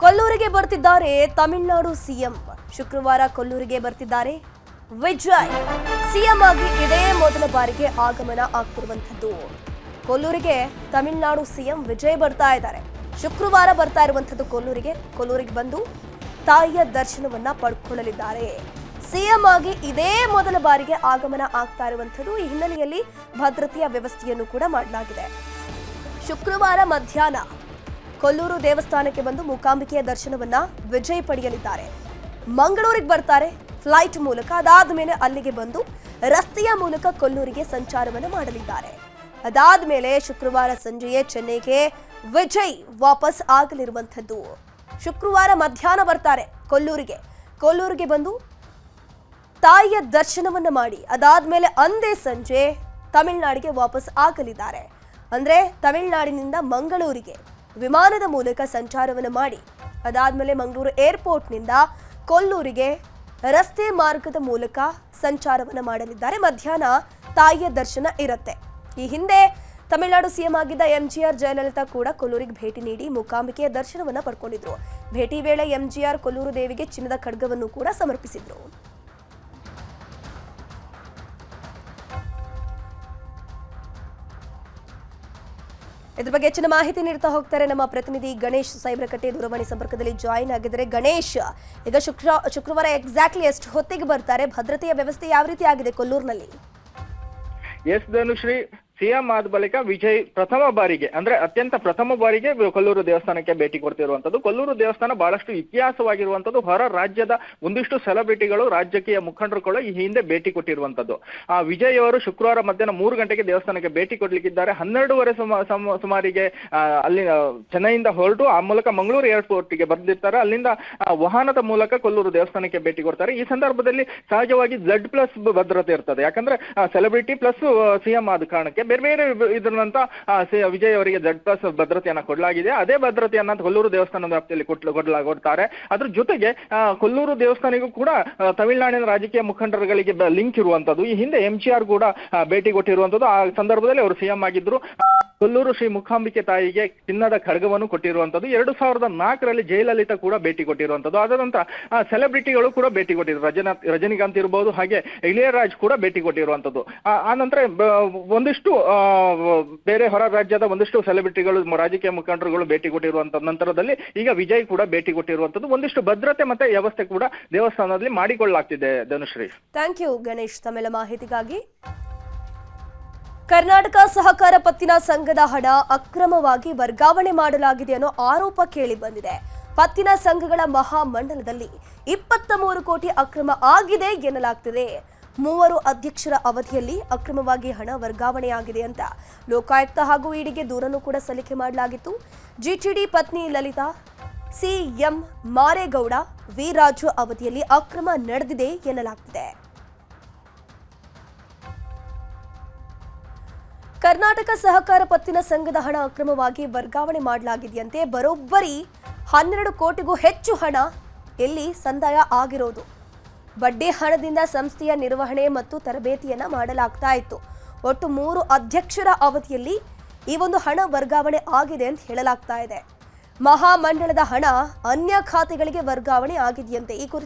ಕೊಲ್ಲೂರಿಗೆ ಬರ್ತಿದ್ದಾರೆ ತಮಿಳುನಾಡು ಸಿಎಂ. ಶುಕ್ರವಾರ ಕೊಲ್ಲೂರಿಗೆ ಬರ್ತಿದ್ದಾರೆ ವಿಜಯ್. ಸಿಎಂ ಆಗಿ ಇದೇ ಮೊದಲ ಬಾರಿಗೆ ಆಗಮನ ಆಗ್ತಿರುವಂತದ್ದು. ಕೊಲ್ಲೂರಿಗೆ ತಮಿಳುನಾಡು ಸಿಎಂ ವಿಜಯ್ ಬರ್ತಾ ಇದ್ದಾರೆ. ಶುಕ್ರವಾರ ಬರ್ತಾ ಇರುವಂತದ್ದು ಕೊಲ್ಲೂರಿಗೆ ಬಂದು ತಾಯಿಯ ದರ್ಶನವನ್ನ ಪಡ್ಕೊಳ್ಳಲಿದ್ದಾರೆ. ಸಿಎಂ ಆಗಿ ಇದೇ ಮೊದಲ ಬಾರಿಗೆ ಆಗಮನ ಆಗ್ತಾ ಇರುವಂತದ್ದು. ಈ ಹಿನ್ನೆಲೆಯಲ್ಲಿ ಭದ್ರತೆಯ ವ್ಯವಸ್ಥೆಯನ್ನು ಕೂಡ ಮಾಡಲಾಗಿದೆ. ಶುಕ್ರವಾರ ಮಧ್ಯಾಹ್ನ ಕೊಲ್ಲೂರು ದೇವಸ್ಥಾನಕ್ಕೆ ಬಂದು ಮೂಕಾಂಬಿಕೆಯ ದರ್ಶನವನ್ನ ವಿಜಯ್ ಪಡೆಯಲಿದ್ದಾರೆ. ಮಂಗಳೂರಿಗೆ ಬರ್ತಾರೆ ಫ್ಲೈಟ್ ಮೂಲಕ. ಅದಾದ ಮೇಲೆ ಅಲ್ಲಿಗೆ ಬಂದು ರಸ್ತೆಯ ಮೂಲಕ ಕೊಲ್ಲೂರಿಗೆ ಸಂಚಾರವನ್ನು ಮಾಡಲಿದ್ದಾರೆ. ಅದಾದ ಮೇಲೆ ಶುಕ್ರವಾರ ಸಂಜೆಯೇ ಚೆನ್ನೈಗೆ ವಿಜಯ್ ವಾಪಸ್ ಆಗಲಿರುವಂಥದ್ದು. ಶುಕ್ರವಾರ ಮಧ್ಯಾಹ್ನ ಬರ್ತಾರೆ ಕೊಲ್ಲೂರಿಗೆ ಬಂದು ತಾಯಿಯ ದರ್ಶನವನ್ನ ಮಾಡಿ ಅದಾದ್ಮೇಲೆ ಅಂದೇ ಸಂಜೆ ತಮಿಳುನಾಡಿಗೆ ವಾಪಸ್ ಆಗಲಿದ್ದಾರೆ. ಅಂದ್ರೆ ತಮಿಳುನಾಡಿನಿಂದ ಮಂಗಳೂರಿಗೆ ವಿಮಾನದ ಮೂಲಕ ಸಂಚಾರವನ್ನು ಮಾಡಿ ಅದಾದ್ಮೇಲೆ ಮಂಗಳೂರು ಏರ್ಪೋರ್ಟ್ನಿಂದ ಕೊಲ್ಲೂರಿಗೆ ರಸ್ತೆ ಮಾರ್ಗದ ಮೂಲಕ ಸಂಚಾರವನ್ನು ಮಾಡಲಿದ್ದಾರೆ. ಮಧ್ಯಾಹ್ನ ತಾಯಿಯ ದರ್ಶನ ಇರುತ್ತೆ. ಈ ಹಿಂದೆ ತಮಿಳುನಾಡು ಸಿಎಂ ಆಗಿದ್ದ ಎಂಜಿಆರ್ ಜಯಲಲಿತಾ ಕೂಡ ಕೊಲ್ಲೂರಿಗೆ ಭೇಟಿ ನೀಡಿ ಮೂಕಾಂಬಿಕೆಯ ದರ್ಶನವನ್ನ ಪಡ್ಕೊಂಡಿದ್ರು. ಭೇಟಿ ವೇಳೆ ಎಂಜಿಆರ್ ಕೊಲ್ಲೂರು ದೇವಿಗೆ ಚಿನ್ನದ ಖಡ್ಗವನ್ನು ಕೂಡ ಸಮರ್ಪಿಸಿದ್ರು. ಇದ್ರ ಬಗ್ಗೆ ಹೆಚ್ಚಿನ ಮಾಹಿತಿ ನೀಡ್ತಾ ಹೋಗ್ತಾರೆ ನಮ್ಮ ಪ್ರತಿನಿಧಿ ಗಣೇಶ್ ಸೈಬ್ರಕಟ್ಟೆ ದೂರವಾಣಿ ಸಂಪರ್ಕದಲ್ಲಿ ಜಾಯಿನ್ ಆಗಿದ್ದಾರೆ. ಗಣೇಶ್, ಈಗ ಶುಕ್ರವಾರ ಎಕ್ಸಾಕ್ಟ್ಲಿ ಎಷ್ಟು ಹೊತ್ತಿಗೆ ಬರ್ತಾರೆ? ಭದ್ರತೆಯ ವ್ಯವಸ್ಥೆ ಯಾವ ರೀತಿ ಆಗಿದೆ ಕೊಲ್ಲೂರಿನಲ್ಲಿ? ಎಸ್ ಧನುಶ್ರೀ, ಸಿಎಂ ಆದ ಬಳಿಕ ವಿಜಯ್ ಅತ್ಯಂತ ಪ್ರಥಮ ಬಾರಿಗೆ ಕೊಲ್ಲೂರು ದೇವಸ್ಥಾನಕ್ಕೆ ಭೇಟಿ ಕೊಡ್ತಿರುವಂತದ್ದು. ಕೊಲ್ಲೂರು ದೇವಸ್ಥಾನ ಬಹಳಷ್ಟು ಇತಿಹಾಸವಾಗಿರುವಂತದ್ದು. ಹೊರ ರಾಜ್ಯದ ಒಂದಿಷ್ಟು ಸೆಲೆಬ್ರಿಟಿಗಳು, ರಾಜಕೀಯ ಮುಖಂಡರುಗಳು ಈ ಹಿಂದೆ ಭೇಟಿ ಕೊಟ್ಟಿರುವಂತದ್ದು. ವಿಜಯ್ ಅವರು ಶುಕ್ರವಾರ ಮಧ್ಯಾಹ್ನ 3 ಗಂಟೆಗೆ ದೇವಸ್ಥಾನಕ್ಕೆ ಭೇಟಿ ಕೊಡ್ಲಿಕ್ಕಿದ್ದಾರೆ. 12:30 ಸುಮಾರಿಗೆ ಅಲ್ಲಿ ಚೆನ್ನೈಯಿಂದ ಹೊರಟು ಆ ಮೂಲಕ ಮಂಗಳೂರು ಏರ್ಪೋರ್ಟ್ಗೆ ಬಂದಿರ್ತಾರೆ. ಅಲ್ಲಿಂದ ವಾಹನದ ಮೂಲಕ ಕೊಲ್ಲೂರು ದೇವಸ್ಥಾನಕ್ಕೆ ಭೇಟಿ ಕೊಡ್ತಾರೆ. ಈ ಸಂದರ್ಭದಲ್ಲಿ ಸಹಜವಾಗಿ Z+ ಭದ್ರತೆ ಇರ್ತದೆ. ಯಾಕಂದ್ರೆ ಸೆಲೆಬ್ರಿಟಿ ಪ್ಲಸ್ ಸಿಎಂ ಆದ ಕಾರಣಕ್ಕೆ ಬೇರೆ ಇದರಂತ ವಿಜಯ್ ಅವರಿಗೆ Z+ ಭದ್ರತೆಯನ್ನ ಕೊಡಲಾಗಿದೆ. ಅದೇ ಭದ್ರತೆಯನ್ನ ಕೊಲ್ಲೂರು ದೇವಸ್ಥಾನದ ವ್ಯಾಪ್ತಿಯಲ್ಲಿ ಕೊಡ್ತಾರೆ. ಅದ್ರ ಜೊತೆಗೆ ಕೊಲ್ಲೂರು ದೇವಸ್ಥಾನಕ್ಕೂ ಕೂಡ ತಮಿಳುನಾಡಿನ ರಾಜಕೀಯ ಮುಖಂಡರುಗಳಿಗೆ ಲಿಂಕ್ ಇರುವಂತದ್ದು. ಈ ಹಿಂದೆ ಎಂಜಿಆರ್ ಕೂಡ ಭೇಟಿ ಕೊಟ್ಟಿರುವಂತದ್ದು. ಆ ಸಂದರ್ಭದಲ್ಲಿ ಅವರು ಸಿಎಂ ಆಗಿದ್ರು. ಕೊಲ್ಲೂರು ಶ್ರೀ ಮೂಕಾಂಬಿಕೆ ತಾಯಿಗೆ ಚಿನ್ನದ ಖಡ್ಗವನ್ನು ಕೊಟ್ಟಿರುವಂತದ್ದು. 2004ರಲ್ಲಿ ಜಯಲಲಿತಾ ಕೂಡ ಭೇಟಿ ಕೊಟ್ಟಿರುವಂತದ್ದು. ಅದರಂತ ಸೆಲೆಬ್ರಿಟಿಗಳು ಕೂಡ ಭೇಟಿ ಕೊಟ್ಟಿದ್ರು. ರಜನಿಕಾಂತ್ ಇರಬಹುದು, ಹಾಗೆ ಇಳಿಯರಾಜ್ ಕೂಡ ಭೇಟಿ ಕೊಟ್ಟಿರುವಂತದ್ದು. ಆ ನಂತರ ಒಂದಿಷ್ಟು ಬೇರೆ ಹೊರ ರಾಜ್ಯದ ಒಂದಿಷ್ಟು ಸೆಲೆಬ್ರಿಟಿಗಳು, ರಾಜಕೀಯ ಮುಖಂಡರುಗಳು ಭೇಟಿ ಕೊಟ್ಟಿರುವಂತ ನಂತರದಲ್ಲಿ ಈಗ ವಿಜಯ್ ಕೂಡ ಭೇಟಿ ಕೊಟ್ಟಿರುವಂತದ್ದು. ಒಂದಿಷ್ಟು ಭದ್ರತೆ ಮತ್ತೆ ವ್ಯವಸ್ಥೆ ಕೂಡ ದೇವಸ್ಥಾನದಲ್ಲಿ ಮಾಡಿಕೊಳ್ಳಲಾಗ್ತಿದೆ. ಧನುಶ್ರೀ, ಥ್ಯಾಂಕ್ ಯು ಗಣೇಶ್ ತಮ್ಮೆಲ್ಲ ಮಾಹಿತಿಗಾಗಿ. ಕರ್ನಾಟಕ ಸಹಕಾರ ಪತ್ತಿನ ಸಂಘದ ಹಣ ಅಕ್ರಮವಾಗಿ ವರ್ಗಾವಣೆ ಮಾಡಲಾಗಿದೆ ಅನ್ನೋ ಆರೋಪ ಕೇಳಿ ಬಂದಿದೆ. ಪತ್ತಿನ ಸಂಘಗಳ ಮಹಾಮಂಡಲದಲ್ಲಿ 23 ಕೋಟಿ ಅಕ್ರಮ ಆಗಿದೆ ಎನ್ನಲಾಗ್ತಿದೆ. 3 ಅಧ್ಯಕ್ಷರ ಅವಧಿಯಲ್ಲಿ ಅಕ್ರಮವಾಗಿ ಹಣ ವರ್ಗಾವಣೆಯಾಗಿದೆ ಅಂತ ಲೋಕಾಯುಕ್ತ ಹಾಗೂ ಇಡಿಗೆ ದೂರನ್ನು ಕೂಡ ಸಲ್ಲಿಕೆ ಮಾಡಲಾಗಿತ್ತು. ಜಿಟಿಡಿ ಪತ್ನಿ ಲಲಿತಾ, ಸಿಎಂ ಮಾರೇಗೌಡ, ವಿ ರಾಜು ಅವಧಿಯಲ್ಲಿ ಅಕ್ರಮ ನಡೆದಿದೆ ಎನ್ನಲಾಗ್ತಿದೆ. ಕರ್ನಾಟಕ ಸಹಕಾರ ಪತ್ತಿನ ಸಂಘದ ಹಣ ಅಕ್ರಮವಾಗಿ ವರ್ಗಾವಣೆ ಮಾಡಲಾಗಿದೆಯಂತೆ. ಬರೋಬ್ಬರಿ 12 ಕೋಟಿಗೂ ಹೆಚ್ಚು ಹಣ ಇಲ್ಲಿ ಸಂದಾಯ ಆಗಿರೋದು. ಬಡ್ಡಿ ಹಣದಿಂದ ಸಂಸ್ಥೆಯ ನಿರ್ವಹಣೆ ಮತ್ತು ತರಬೇತಿಯನ್ನ ಮಾಡಲಾಗ್ತಾ ಇತ್ತು. ಒಟ್ಟು 3 ಅಧ್ಯಕ್ಷರ ಅವಧಿಯಲ್ಲಿ ಈ ಒಂದು ಹಣ ವರ್ಗಾವಣೆ ಆಗಿದೆ ಅಂತ ಹೇಳಲಾಗ್ತಾ ಇದೆ. ಮಹಾಮಂಡಲದ ಹಣ ಅನ್ಯ ಖಾತೆಗಳಿಗೆ ವರ್ಗಾವಣೆ ಆಗಿದೆಯಂತೆ. ಈ ಕುರಿತು